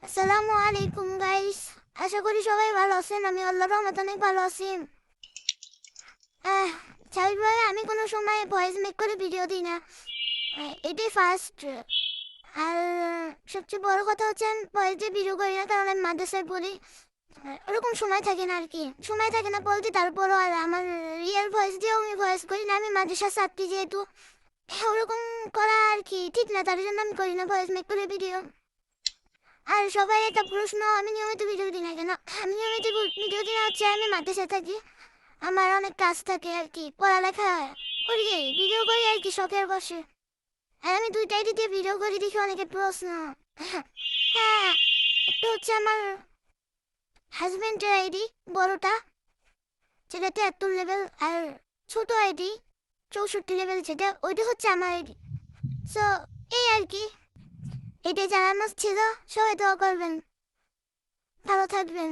আসসালামু আলাইকুম গাইস। আশা করি সবাই ভালো আছেন। আমি আল্লাহর রহমতে অনেক ভালো আছি। আহ, স্বাভাবিকভাবে আমি কোনো সময় ভয়েস মেক করে ভিডিও দিই না। এটাই ফার্স্ট। আর সবচেয়ে বড় কথা হচ্ছে আমি ভয়েস দিয়ে ভিডিও করি না, কারণ আমি মাদ্রাসায় পড়ি। ওরকম সময় থাকে না আর কি, সময় থাকে না বলতে, তারপরও আর আমার রিয়েল ভয়েস দিয়েও আমি ভয়েস করি না। আমি মাদ্রাসার ছাত্রী যেহেতু, ওরকম করা আর কি ঠিক না, তার জন্য আমি করি না ভয়েস মেক করে ভিডিও। আর সবাই একটা প্রশ্ন, আমি নিয়মিত ভিডিও দিই না কেন? আমি নিয়মিত ভিডিও দিই না হচ্ছে আমি মাদ্রাসায় থাকি, আমার অনেক কাজ থাকে আর কি, পড়ালেখা করি, ভিডিও করি আর কি শখের বসে। আর আমি দুইটাই দিয়ে ভিডিও করি দেখি অনেকে প্রশ্ন। হ্যাঁ, একটা হচ্ছে আমার হাজবেন্ডের আইডি, বড়টা, যেটা 73 লেভেল, আর ছোট আইডি 64 লেভেল, যেটা ওইটা হচ্ছে আমার আইডি। সো এই আর কি, এটাই জানানো ছিল। সবাই দোয়া করবেন, ভালো থাকবেন।